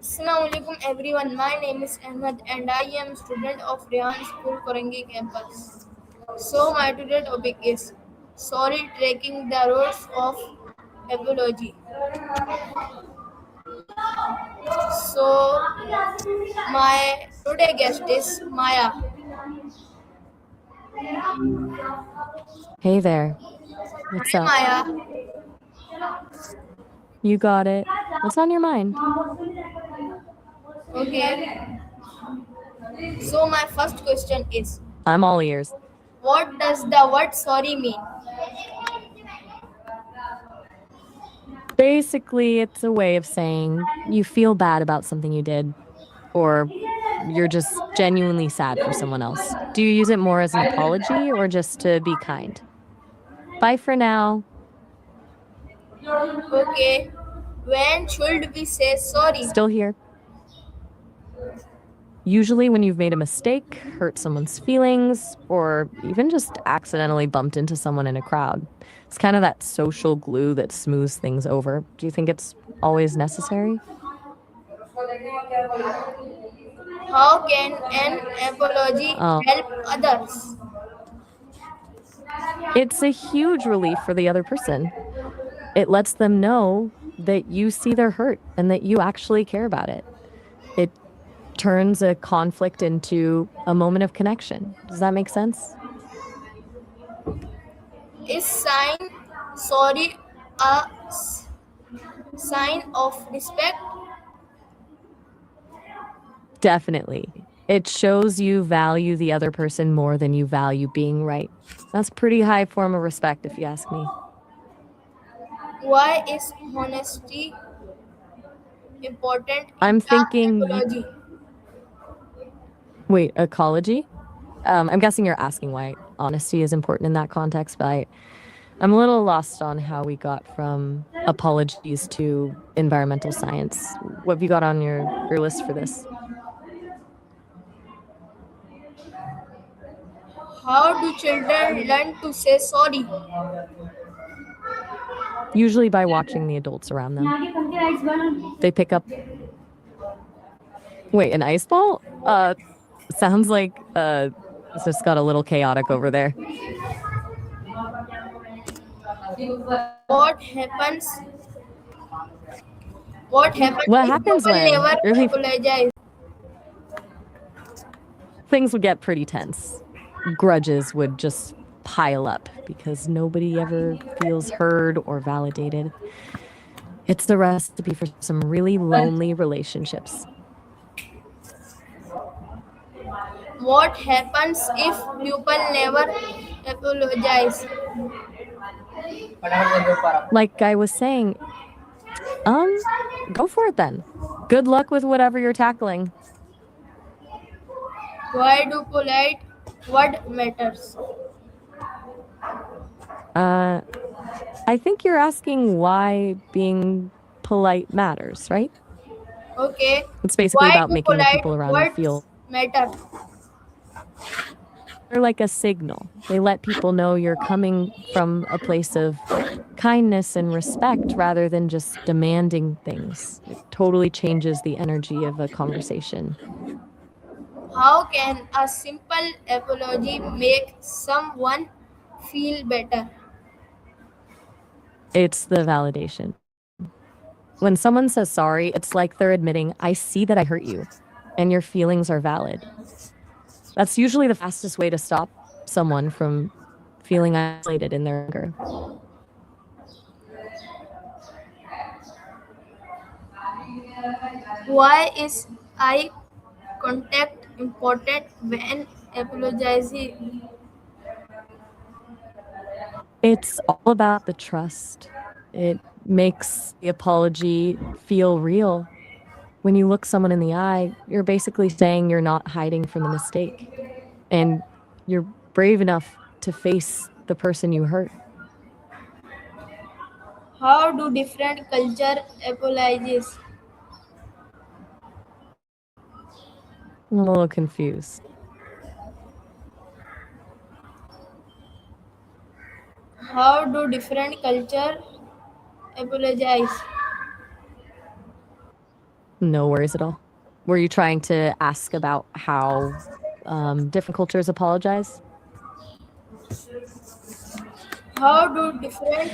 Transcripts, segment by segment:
Assalamualaikum everyone. My name is Ahmed and I am student of Rehan School Korangi campus. So my today topic is sorry tracking the roads of apology. So my today guest is Maya. Hey there. What's Hi up? Maya. You got it. What's on your mind? Okay. So my first question is I'm all ears. what does the word sorry mean? Basically, it's a way of saying you feel bad about something you did, or you're just genuinely sad for someone else. Do you use it more as an apology or just to be kind? Bye for now. Okay. When should we say sorry? Still here. Usually, when you've made a mistake, hurt someone's feelings, or even just accidentally bumped into someone in a crowd. It's kind of that social glue that smooths things over. Do you think it's always necessary? How can an apology Oh, help others? it's a huge relief for the other person. It lets them know that you see their hurt and that you actually care about it. It turns a conflict into a moment of connection. Does that make sense? Is saying sorry a sign of respect? Definitely. It shows you value the other person more than you value being right. That's pretty high form of respect, if you ask me. Why is honesty important in I'm the thinking you. apology? Wait, ecology? I'm guessing you're asking why honesty is important in that context, but I'm a little lost on how we got from apologies to environmental science. What have you got on your list for this? How do children learn to say sorry? Usually by watching the adults around them. They pick up. Wait, an ice ball? Sounds like it's just got a little chaotic over there. What happens? What happens What if happens people when never really apologize? things would get pretty tense? Grudges would just pile up because nobody ever feels heard or validated. It's the recipe for some really lonely relationships. What happens if people never apologize? Like I was saying, go for it then. Good luck with whatever you're tackling. Why do polite word matters? I think you're asking why being polite matters, right? Okay. It's basically Why about do making the people polite around you feel words matter? they're like a signal. They let people know you're coming from a place of kindness and respect rather than just demanding things. It totally changes the energy of a conversation. How can a simple apology make someone feel better? It's the validation. When someone says sorry, it's like they're admitting, I see that I hurt you, and your feelings are valid. That's usually the fastest way to stop someone from feeling isolated in their anger. Why is eye contact important when apologizing? It's all about the trust. It makes the apology feel real. When you look someone in the eye, you're basically saying you're not hiding from the mistake. And you're brave enough to face the person you hurt. How do different culture apologize? I'm a little confused. How do different culture apologize? No worries at all. Were you trying to ask about how different cultures apologize? How do different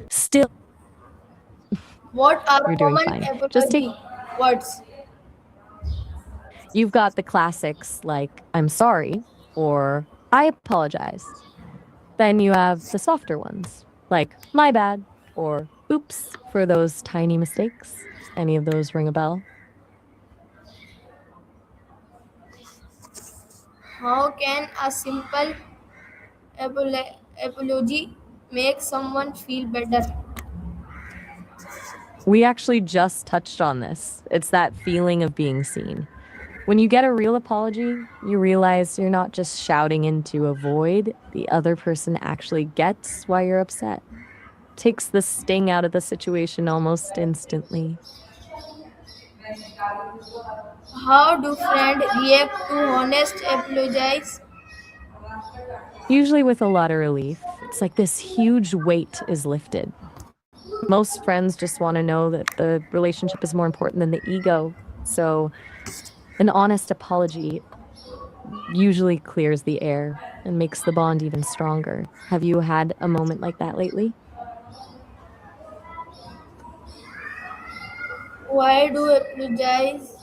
Still, what are you're doing common fine. Just take apology words? You've got the classics like I'm sorry or I apologize. Then you have the softer ones like my bad or oops for those tiny mistakes. Any of those ring a bell? How can a simple apology make someone feel better? We actually just touched on this. It's that feeling of being seen. When you get a real apology, you realize you're not just shouting into a void, the other person actually gets why you're upset. Takes the sting out of the situation almost instantly. How do friends react to honest apologies? Usually with a lot of relief. It's like this huge weight is lifted. Most friends just want to know that the relationship is more important than the ego. So, an honest apology usually clears the air and makes the bond even stronger. Have you had a moment like that lately? Why do apologies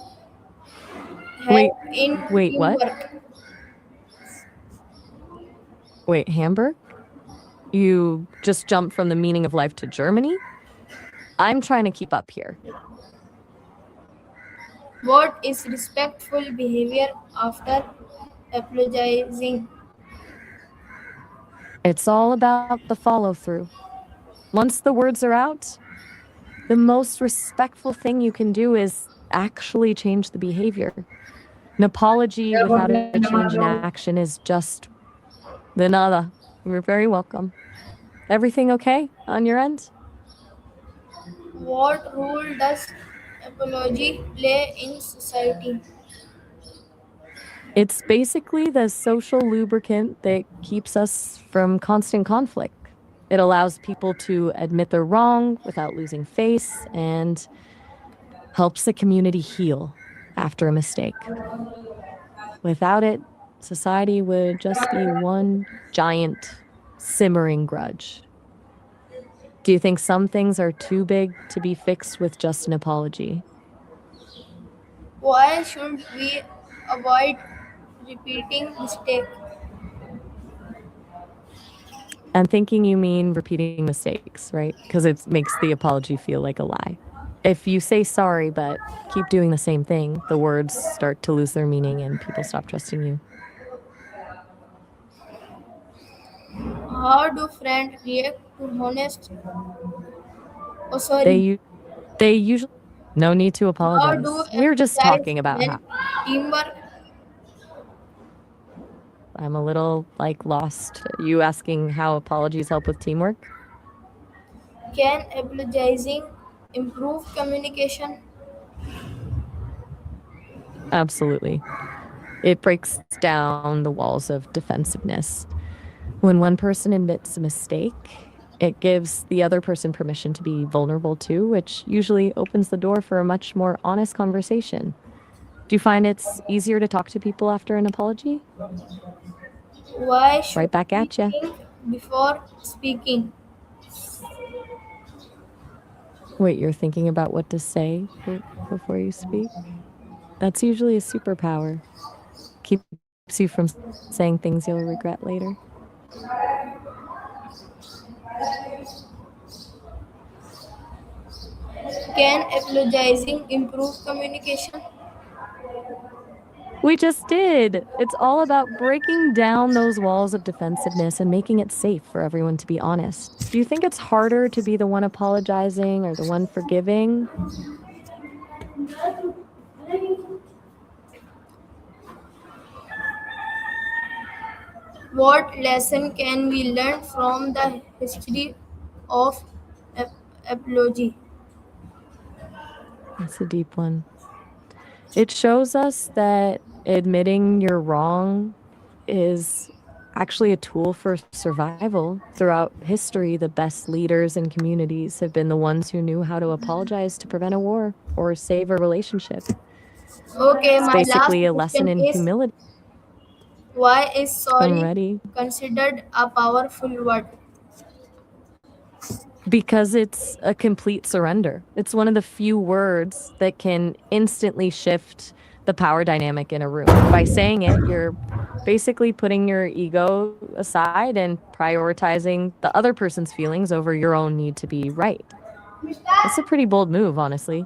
Wait, help in wait, what? teamwork? Wait, Hamburg? You just jumped from the meaning of life to Germany? I'm trying to keep up here. What is respectful behavior after apologizing? It's all about the follow through. Once the words are out, the most respectful thing you can do is actually change the behavior. An apology without a change in action is just the nada. You're very welcome. Everything okay on your end? What role does apology play in society? It's basically the social lubricant that keeps us from constant conflict. It allows people to admit they're wrong without losing face and helps the community heal after a mistake. Without it, society would just be one giant simmering grudge. Do you think some things are too big to be fixed with just an apology? Why should we avoid repeating mistake? I'm thinking you mean repeating mistakes, right? Because it makes the apology feel like a lie. If you say sorry but keep doing the same thing, the words start to lose their meaning and people stop trusting you. How do friends react to honest? Oh, sorry. They they usually no need to How do apologize. We're just apologize talking about how when teamwork I'm a little like lost. You asking how apologies help with teamwork? can apologizing improve communication? Absolutely. It breaks down the walls of defensiveness. When one person admits a mistake, it gives the other person permission to be vulnerable too, which usually opens the door for a much more honest conversation. Do you find it's easier to talk to people after an apology? Why should Right back we at you. think before speaking? Wait, you're thinking about what to say before you speak? That's usually a superpower. Keeps you from saying things you'll regret later. Can apologizing improve communication? We just did. It's all about breaking down those walls of defensiveness and making it safe for everyone to be honest. Do you think it's harder to be the one apologizing or the one forgiving? What lesson can we learn from the history of ap- apology? That's a deep one. It shows us that admitting you're wrong is actually a tool for survival. Throughout history, the best leaders and communities have been the ones who knew how to apologize to prevent a war or save a relationship. Okay, It's my last basically a lesson question in is, humility. why is I'm sorry ready. considered a powerful word? Because it's a complete surrender. It's one of the few words that can instantly shift the power dynamic in a room. By saying it, you're basically putting your ego aside and prioritizing the other person's feelings over your own need to be right. It's a pretty bold move, honestly.